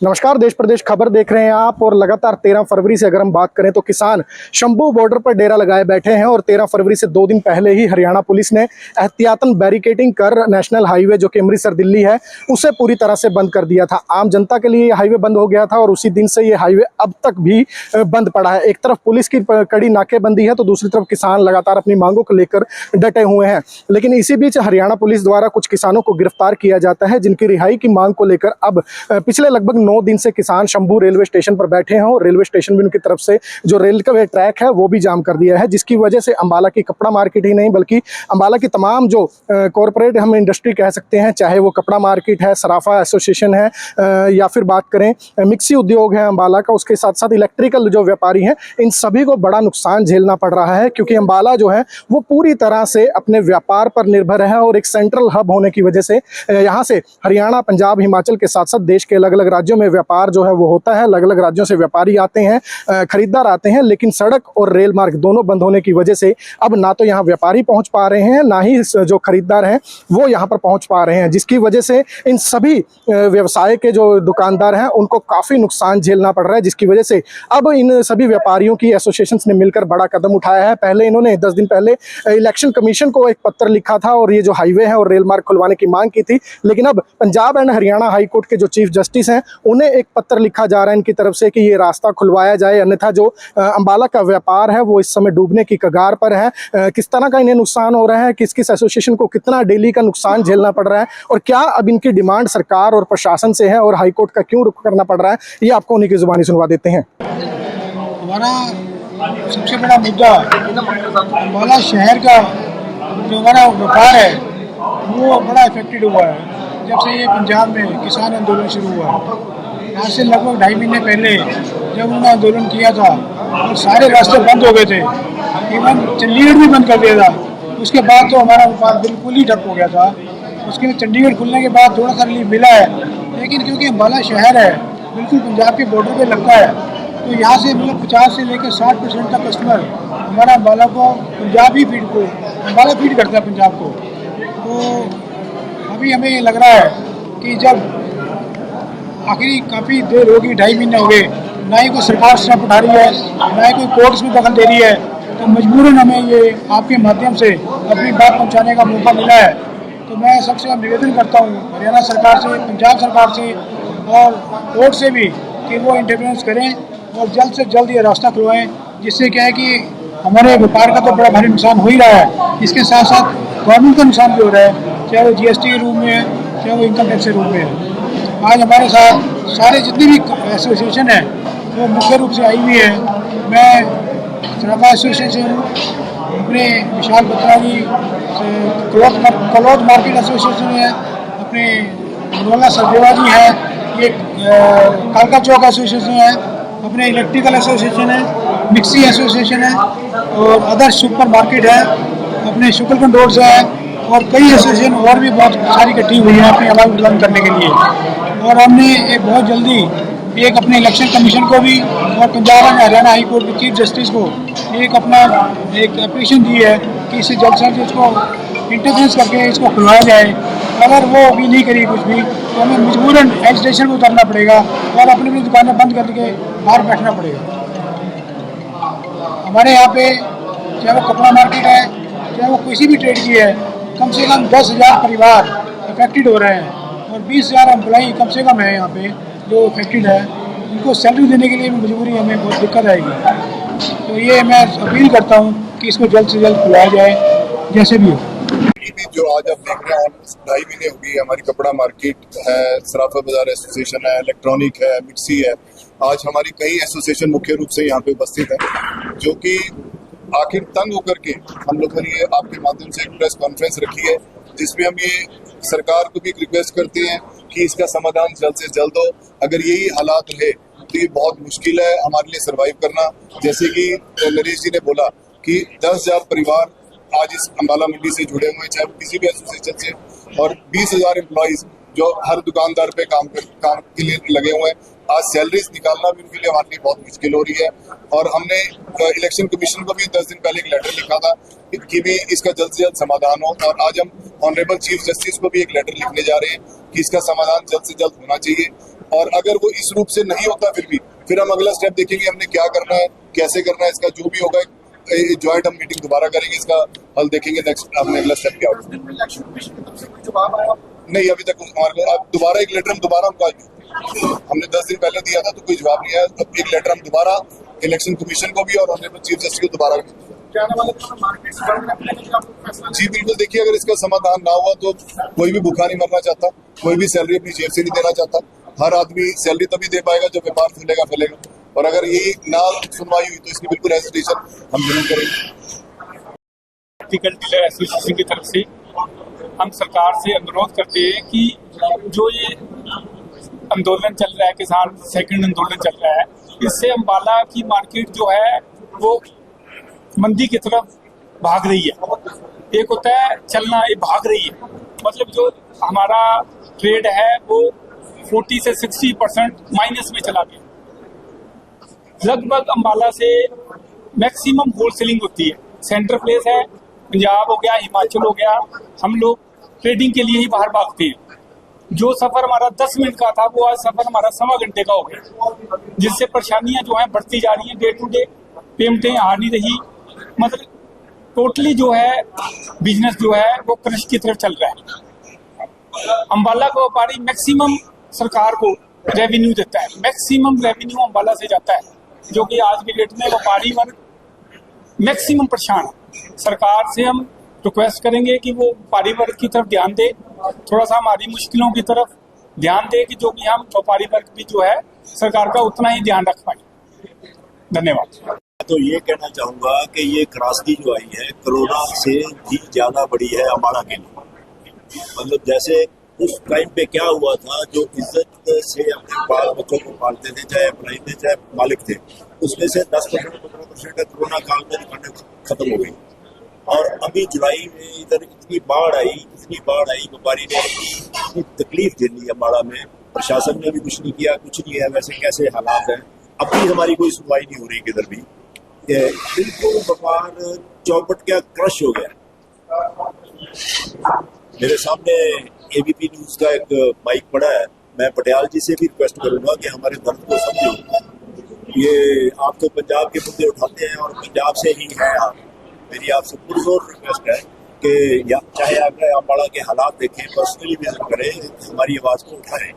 नमस्कार, देश प्रदेश खबर देख रहे हैं आप। और लगातार 13 फरवरी से अगर हम बात करें तो किसान शंभू बॉर्डर पर डेरा लगाए बैठे हैं। और 13 फरवरी से 2 दिन पहले ही हरियाणा पुलिस ने एहतियातन बैरिकेडिंग कर नेशनल हाईवे जो कि अमृतसर दिल्ली है उसे पूरी तरह से बंद कर दिया था। आम जनता के लिए ये हाईवे बंद हो गया था और उसी दिन से ये हाईवे अब तक भी बंद पड़ा है। एक तरफ पुलिस की कड़ी नाकेबंदी है तो दूसरी तरफ किसान लगातार अपनी मांगों को लेकर डटे हुए हैं। लेकिन इसी बीच हरियाणा पुलिस द्वारा कुछ किसानों को गिरफ्तार किया जाता है जिनकी रिहाई की मांग को लेकर अब पिछले लगभग 9 दिन से किसान शंभू रेलवे स्टेशन पर बैठे हैं। और रेलवे स्टेशन भी उनकी तरफ से जो रेल का ट्रैक है वो भी जाम कर दिया है, जिसकी वजह से अंबाला की कपड़ा मार्केट ही नहीं बल्कि अंबाला की तमाम जो कॉरपोरेट हम इंडस्ट्री कह सकते हैं, चाहे वो कपड़ा मार्केट है, सराफा एसोसिएशन है, या फिर बात करें मिक्सी उद्योग है अंबाला का, उसके साथ साथ इलेक्ट्रिकल जो व्यापारी हैं, इन सभी को बड़ा नुकसान झेलना पड़ रहा है। क्योंकि अंबाला जो है वो पूरी तरह से अपने व्यापार पर निर्भर है और एक सेंट्रल हब होने की वजह से यहाँ से हरियाणा, पंजाब, हिमाचल के साथ साथ देश के अलग अलग राज्यों में व्यापार जो है वो होता है। अलग अलग राज्यों से व्यापारी आते हैं, खरीदार आते हैं, लेकिन सड़क और रेल मार्ग दोनों बंद होने की वजह से अब ना तो यहाँ व्यापारी पहुंच पा रहे हैं, ना ही जो खरीदार हैं वो यहाँ पर पहुंच पा रहे हैं, जिसकी वजह से इन सभी व्यवसाय के जो दुकानदार हैं उनको काफ़ी नुकसान झेलना पड़ रहा है। जिसकी वजह से अब इन सभी व्यापारियों की एसोसिएशन ने मिलकर बड़ा कदम उठाया है। पहले इन्होंने 10 दिन पहले इलेक्शन कमीशन को एक पत्र लिखा था और ये जो हाईवे है और रेल मार्ग खुलवाने की मांग की थी। लेकिन अब Punjab and Haryana high court के जो चीफ जस्टिस हैं उन्हें एक पत्र लिखा जा रहा है इनकी तरफ से कि ये रास्ता खुलवाया जाए, अन्यथा जो अंबाला का व्यापार है वो इस समय डूबने की कगार पर है। किस तरह का इन्हें नुकसान हो रहा है, किस किस एसोसिएशन को कितना डेली का नुकसान झेलना पड़ रहा है और क्या अब इनकी डिमांड सरकार और प्रशासन से है और हाईकोर्ट का क्यों रुख करना पड़ रहा है, ये आपको उन्हीं की जुबानी सुनवा देते हैं। हमारा सबसे बड़ा मुद्दा अंबाला शहर का जो हमारा व्यापार है वो बड़ा इफेक्टेड हुआ है जब से ये पंजाब में किसान आंदोलन शुरू हुआ है। आज से लगभग 2.5 महीने पहले जब उन्होंने आंदोलन किया था और सारे रास्ते बंद हो गए थे, इवन चंडीगढ़ भी बंद कर दिया था। उसके बाद तो हमारा व्यापार बिल्कुल ही ठप हो गया था। उसके बाद चंडीगढ़ खुलने के बाद थोड़ा सा रिलीफ मिला है, लेकिन क्योंकि अंबाला शहर है बिल्कुल पंजाब के बॉर्डर पे लगता है, तो यहाँ से मतलब 50 से लेकर 60% तक कस्टमर हमारा अंबाला को पंजाबी फीड को अंबाला फीड करता है पंजाब को। तो अभी हमें ये लग रहा है कि जब आखिरी काफ़ी देर होगी, 2.5 महीने हो गए, ना ही कोई सरकार स्टेप उठा रही है, ना ही कोई कोर्ट्स में दखल दे रही है, तो मजबूरन हमें ये आपके माध्यम से अपनी बात पहुंचाने का मौका मिला है। तो मैं सबसे निवेदन करता हूँ हरियाणा सरकार से, पंजाब सरकार से और कोर्ट से भी कि वो इंटरफेरेंस करें और जल्द से जल्द ये रास्ता खुलवाएँ, जिससे क्या है कि हमारे व्यापार का तो बड़ा भारी नुकसान हो ही रहा है, इसके साथ साथ गवर्नमेंट का नुकसान भी हो रहा है, चाहे वो GST के रूप में है, चाहे वो इनकम टैक्स के रूप में है। आज हमारे साथ सारे जितनी भी एसोसिएशन है वो मुख्य रूप से आई हुई है। मैं सराफा एसोसिएशन से हूँ, अपने विशाल बत्रा जी कलौद मार्केट एसोसिएशन है, अपने मनोला सरदेवा जी हैं, ये कालका चौक एसोसिएशन है, अपने इलेक्ट्रिकल एसोसिएशन है, मिक्सी एसोसिएशन है और अदर सुपर मार्केट है, अपने शुक्लकंड रोड से है और कई एसोसिएशन और भी बहुत सारी इकट्ठी हुई है अपनी आवाज़ बुलंद करने के लिए। और हमने एक बहुत जल्दी एक अपने इलेक्शन कमीशन को भी और Punjab and Haryana high court के चीफ जस्टिस को एक अपना एक एप्लीकेशन दी है कि इसे जल्द से जल्द इसको इंटरफेरेंस करके इसको खुलवाया जाए। अगर वो अभी नहीं करी कुछ भी तो हमें मजबूरन हिल स्टेशन पर उतरना पड़ेगा और अपनी अपनी दुकानें बंद करके बाहर बैठना पड़ेगा। हमारे यहाँ पे चाहे वो कपड़ा मार्केट है, चाहे वो किसी भी ट्रेड की है, कम से कम 10,000 परिवार इफेक्टेड हो रहे हैं और 20,000 एम्प्लॉई कम से कम है यहाँ पे जो इफेक्टेड है। उनको सैलरी देने के लिए मजबूरी हमें बहुत दिक्कत आएगी। तो ये मैं अपील करता हूँ कि इसको जल्द से जल्द खुलाया जाए जैसे भी हो। जो आज आप देख रहे हैं 2.5 महीने हो गई, हमारी कपड़ा मार्केट है, सराफा बाजार एसोसिएशन है, इलेक्ट्रॉनिक है, मिक्सी है। आज हमारी कई एसोसिएशन मुख्य रूप से यहाँ पे उपस्थित है, जो कि आखिर तंग होकर के हम लोगों ने आपके माध्यम से एक प्रेस कॉन्फ्रेंस रखी है, जिसमें हम ये सरकार को भी एक रिक्वेस्ट करते हैं कि इसका समाधान जल्द से जल्द हो। अगर यही हालात रहे तो ये बहुत मुश्किल है हमारे लिए सर्वाइव करना। जैसे कि नरेश जी ने बोला कि 10,000 परिवार आज इस अंबाला मंडी से जुड़े हुए हैं, चाहे किसी भी एसोसिएशन से, और 20,000 एम्प्लॉइज जो हर दुकानदार पे काम के लिए लगे हुए हैं। आज सैलरीज निकालना भी उनके लिए हमारे लिए बहुत मुश्किल हो रही है। और हमने इलेक्शन कमीशन को भी 10 दिन पहले एक लेटर लिखा था कि भी इसका जल्द से जल्द समाधान हो। और आज हम ऑनरेबल चीफ जस्टिस को भी एक लेटर लिखने जा रहे हैं कि इसका समाधान जल्द से जल्द होना चाहिए। और अगर वो इस रूप से नहीं होता फिर हम अगला स्टेप देखेंगे हमने क्या करना है, कैसे करना है, इसका जो भी होगा ज्वाइंट हम मीटिंग दोबारा करेंगे, इसका हल देखेंगे नेक्स्ट हमने अगला स्टेप क्या होगा। नहीं अभी तक हमारे को अब दोबारा एक लेटर हमने 10 दिन पहले दिया था तो कोई जवाब नहीं आया। अब एक लेटर हम दोबारा इलेक्शन कमीशन को भी और ऑनरेबल चीफ जस्टिस को दोबारा जी बिल्कुल। देखिए अगर इसका समाधान ना हुआ तो कोई भी भूखा नहीं मरना चाहता, कोई भी सैलरी अपनी जेब से नहीं देना चाहता। हर आदमी सैलरी तभी दे पाएगा जब व्यापार फैलेगा। और अगर ये ना सुनवाई हुई तो इसकी बिल्कुल हेजिटेशन हम जरूर करेंगे। टिकट डीलर एसोसिएशन की तरफ से हम सरकार से अनुरोध करते हैं कि जो ये आंदोलन चल रहा है, किसान सेकंड आंदोलन चल रहा है, इससे अम्बाला की मार्केट जो है वो मंदी की तरफ भाग रही है। एक होता है चलना, ये भाग रही है, मतलब जो हमारा ट्रेड है वो 40 से 60% माइनस में चला गया। लगभग अम्बाला से मैक्सिमम होलसेलिंग होती है, सेंटर प्लेस है, पंजाब हो गया, हिमाचल हो गया, हम लोग ट्रेडिंग के लिए ही बाहर भागते हैं। जो सफर हमारा 10 मिनट का था वो आज सफर हमारा 1.25 घंटे का हो गया, जिससे परेशानियां जो है बढ़ती जा रही हैं। डे टू डे पेमेंटें आ नहीं रही, मतलब टोटली जो है बिजनेस जो है वो क्रश की तरफ चल रहा है। अम्बाला का व्यापारी मैक्सिमम सरकार को रेवेन्यू देता है, मैक्सिमम रेवेन्यू अम्बाला से जाता है, जो कि आज की डेट में व्यापारी वर्ग मैक्सिमम परेशान है। सरकार से हम रिक्वेस्ट करेंगे कि वो व्यापारी वर्ग की तरफ ध्यान दे, थोड़ा सा हमारी मुश्किलों की तरफ ध्यान दे कि जो कि हम व्यापारी वर्ग भी जो है सरकार का उतना ही ध्यान रख पाए। धन्यवाद। तो ये कहना चाहूंगा कि ये त्रासदी जो आई है कोरोना से भी ज्यादा बड़ी है अम्बाला के लिए। मतलब जैसे उस टाइम पे क्या हुआ था, जो इज्जत से अपने बाल बच्चों को पालते थे, चाहे अपने थे चाहे मालिक थे, उसमें से 10% 15% कोरोना काल में दुकानें खत्म हो गई। और अभी जुलाई में इधर इतनी बाढ़ आई, व्यापारी ने इतनी तकलीफ झेली अम्बाला में, प्रशासन ने भी कुछ नहीं किया, कुछ नहीं है। वैसे कैसे हालात हैं, अब भी हमारी कोई सुनवाई नहीं हो रही किधर भी, बिल्कुल व्यापार चौपट का क्रश हो गया। मेरे सामने एबीपी न्यूज का एक माइक पड़ा है, मैं पटियाल जी से भी रिक्वेस्ट करूंगा कि हमारे दर्द को समझो। ये आप तो पंजाब के मुद्दे उठाते हैं और पंजाब से ही है आप, मेरी आपसे पुरजोर रिक्वेस्ट है कि चाहे आप अम्बाला के हालात देखें, पर्सनली विजिट करें, हमारी आवाज को उठाएं।